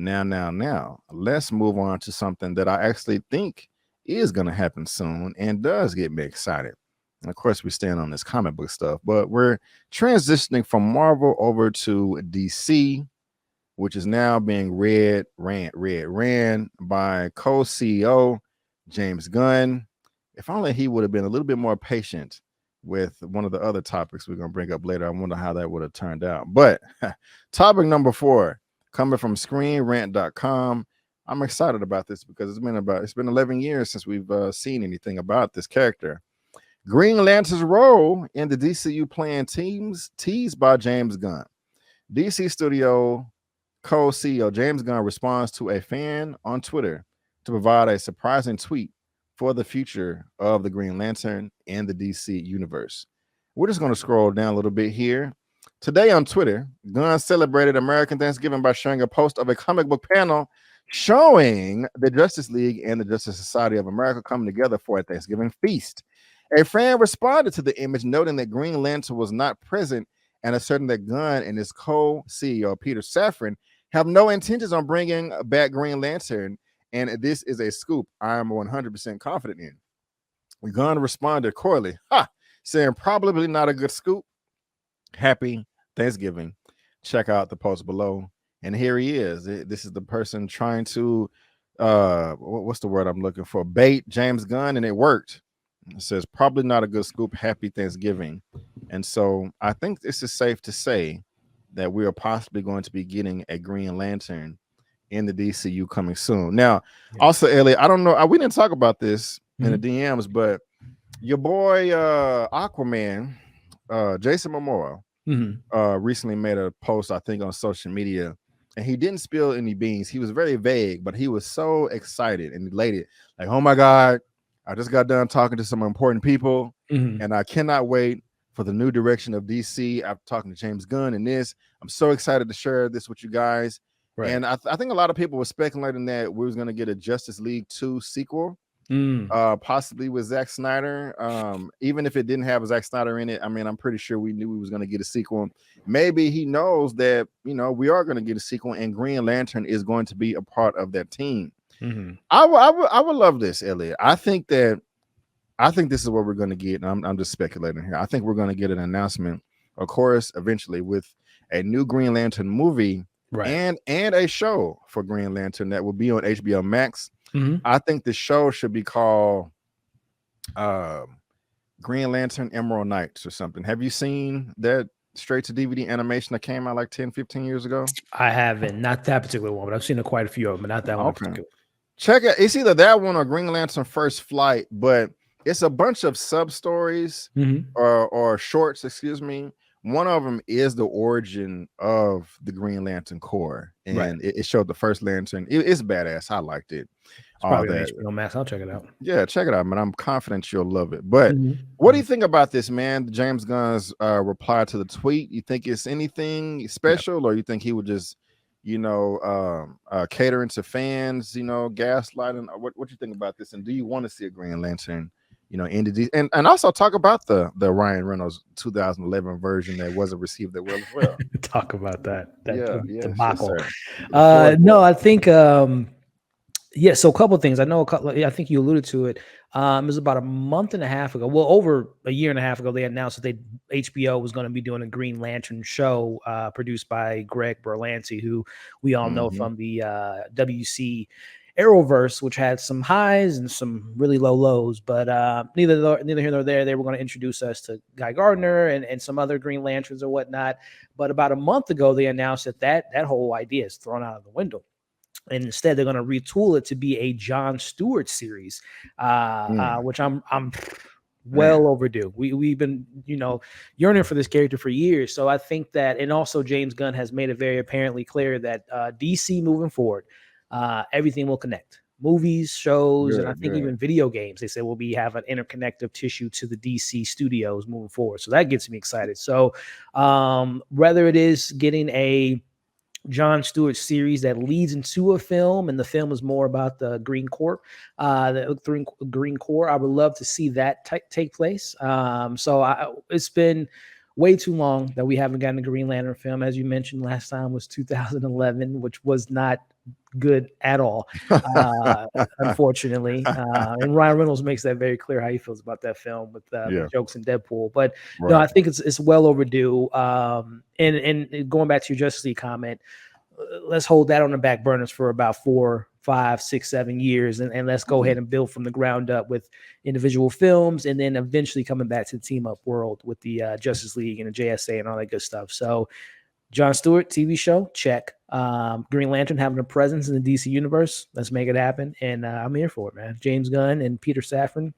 Now, let's move on to something that I actually think is going to happen soon and does get me excited. And of course, we stand on this comic book stuff, but we're transitioning from Marvel over to DC, which is now being ran by co-CEO James Gunn. If only he would have been a little bit more patient with one of the other topics we're going to bring up later. I wonder how that would have turned out. But topic number 4, coming from ScreenRant.com. I'm excited about this because it's been 11 years since we've seen anything about this character. Green Lantern's role in the DCU plan teased by James Gunn. DC Studio co-CEO James Gunn responds to a fan on Twitter to provide a surprising tweet for the future of the Green Lantern and the DC universe. We're just going to scroll down a little bit here. Today on Twitter, Gunn celebrated American Thanksgiving by sharing a post of a comic book panel showing the Justice League and the Justice Society of America coming together for a Thanksgiving feast. A fan responded to the image, noting that Green Lantern was not present and asserting that Gunn and his co-CEO, Peter Safran, have no intentions on bringing back Green Lantern, and this is a scoop I am 100% confident in. Gunn responded accordingly, saying probably not a good scoop. Happy Thanksgiving. Check out the post below. And here he is. This is the person trying to, what's the word I'm looking for? Bait James Gunn, and it worked. It says probably not a good scoop. Happy Thanksgiving. And so I think this is safe to say that we are possibly going to be getting a Green Lantern in the DCU coming soon. Now, also, Elliot, I don't know. We didn't talk about this in the DMs, but your boy Aquaman, Jason Momoa, recently made a post, I think, on social media, and he didn't spill any beans. He was very vague, but he was so excited and elated. Like, oh my God, I just got done talking to some important people, and I cannot wait for the new direction of DC. After talking to James Gunn and this, I'm so excited to share this with you guys. Right. And I think a lot of people were speculating that we was going to get a Justice League 2 sequel, possibly with Zack Snyder. Even if it didn't have Zack Snyder in it, I mean, I'm pretty sure we knew we was going to get a sequel. Maybe he knows that, we are going to get a sequel, and Green Lantern is going to be a part of that team. I would love this, Elliot. I think this is what we're going to get. And I'm just speculating here. I think we're going to get an announcement, of course, eventually with a new Green Lantern movie, and a show for Green Lantern that will be on HBO Max. I think the show should be called Green Lantern Emerald Knights or something. Have you seen that straight to DVD animation that came out like 10-15 years ago? I haven't, not that particular one, but I've seen quite a few of them, but not that one in particular. Check it. It's either that one or Green Lantern First Flight, but it's a bunch of sub stories or shorts, excuse me. One of them is the origin of the Green Lantern Corps, and it showed the first Lantern. It's badass. I liked it. Probably on HBO Max. I'll check it out. Yeah, check it out, man. I'm confident you'll love it. But what do you think about this, man? James Gunn's reply to the tweet. You think it's anything special, or you think he would just, catering to fans, gaslighting? What you think about this? And do you want to see a Green Lantern, in the and also talk about the Ryan Reynolds 2011 version that wasn't received that well as well. Talk about that debacle. No, I think so a couple of things. I think you alluded to it. It was about a month and a half ago. Well, over a year and a half ago, they announced that HBO was going to be doing a Green Lantern show produced by Greg Berlanti, who we all know from the WC Arrowverse, which had some highs and some really low lows. But neither here nor there. They were going to introduce us to Guy Gardner and some other Green Lanterns or whatnot. But about a month ago, they announced that whole idea is thrown out of the window. And instead, they're going to retool it to be a John Stewart series, which I'm well overdue. We've been, yearning for this character for years. So I think that, and also James Gunn has made it very apparently clear that DC moving forward, everything will connect. Movies, shows, and I think even video games. They say will have an interconnective tissue to the DC studios moving forward. So that gets me excited. So whether it is getting a John Stewart series that leads into a film, and the film is more about the Green Corps, Green Corps. I would love to see that take place. It's been way too long that we haven't gotten a Green Lantern film. As you mentioned, last time was 2011, which was not good at all, unfortunately. And Ryan Reynolds makes that very clear how he feels about that film with the jokes in Deadpool. But no, I think it's well overdue. And going back to your Justice League comment, let's hold that on the back burners for about 4, 5, 6, 7 years, and let's go ahead and build from the ground up with individual films, and then eventually coming back to the team up world with the Justice League and the JSA and all that good stuff. So Jon Stewart TV show, check. Green Lantern having a presence in the DC universe, let's make it happen. And I'm here for it, man. James Gunn and Peter Safran,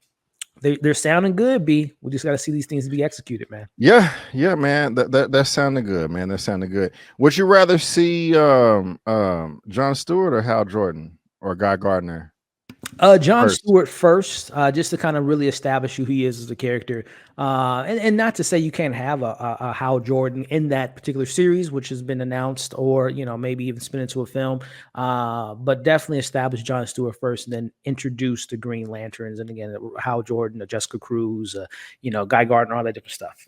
they're sounding good, B. We just got to see these things be executed, man. Yeah, man. That sounded good, man. That sounded good. Would you rather see Jon Stewart or Hal Jordan or Guy Gardner? Jon Stewart first, just to kind of really establish who he is as a character, and not to say you can't have a Hal Jordan in that particular series, which has been announced, or maybe even spin into a film, but definitely establish Jon Stewart first, and then introduce the Green Lanterns, and again Hal Jordan, Jessica Cruz, Guy Gardner, all that different stuff.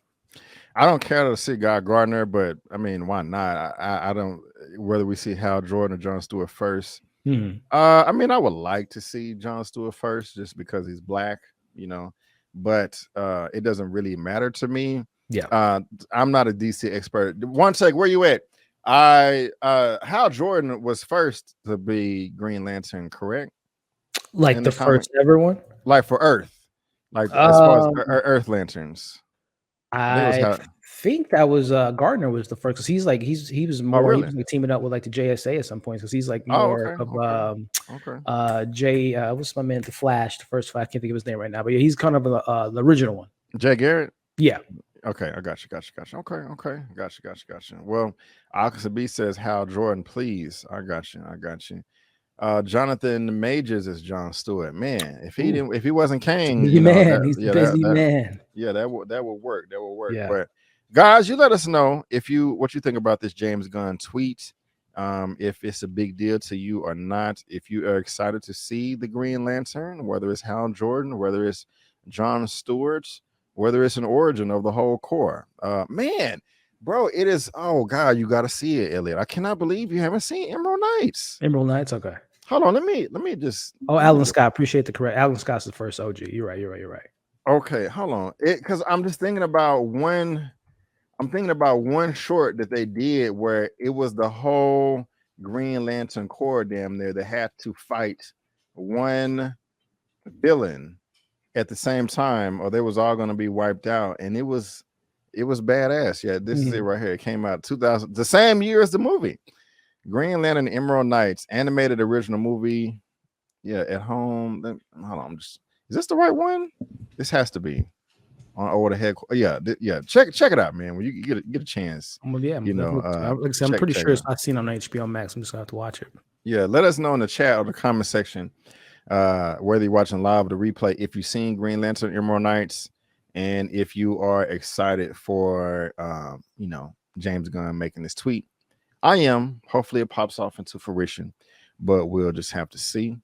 I don't care to see Guy Gardner, but I mean, why not? I don't. Whether we see Hal Jordan or Jon Stewart first. I mean, I would like to see Jon Stewart first just because he's black, but it doesn't really matter to me. Yeah. I'm not a DC expert. One sec, where you at? Hal Jordan was first to be Green Lantern, correct? Like the first ever one? Like for Earth. Like as far as Earth Lanterns. I think that was Gardner was the first, because he was more really? he was like teaming up with like the JSA at some point, because he's like more Jay what's my man, the Flash, the first Flash, I can't think of his name right now, but yeah, he's kind of the original one. Jay Garrett? Yeah. Okay, I got you. Okay, got you. Well, Alcasa B says Hal Jordan, please. I got you. Jonathan Majors is Jon Stewart. Man, if he wasn't Kane, he's busy man. Yeah, that would work. Yeah. But guys, you let us know what you think about this James Gunn tweet. If it's a big deal to you or not. If you are excited to see the Green Lantern, whether it's Hal Jordan, whether it's Jon Stewart, whether it's an origin of the whole core. Man, bro, it is. Oh God, you got to see it, Elliot. I cannot believe you haven't seen Emerald Knights. Emerald Knights, okay. Hold on, let me just. Oh, Alan Scott, appreciate the correct. Alan Scott's the first OG. You're right. Okay, hold on. Because I'm just thinking about one. I'm thinking about one short that they did where it was the whole Green Lantern Corps damn near that had to fight one villain at the same time, or they was all going to be wiped out, and it was badass. Yeah, this is it right here. It came out 2000, the same year as the movie. Green Lantern Emerald Knights, animated original movie. Yeah, at home. Hold on, is this the right one? This has to be on over the head. Yeah. Check it out, man. When you get a chance. Well, yeah, like I said, I'm pretty sure it's not seen on HBO Max. I'm just gonna have to watch it. Yeah, let us know in the chat or the comment section, whether you're watching live or the replay, if you've seen Green Lantern Emerald Knights, and if you are excited for James Gunn making this tweet. I am. Hopefully it pops off into fruition, but we'll just have to see.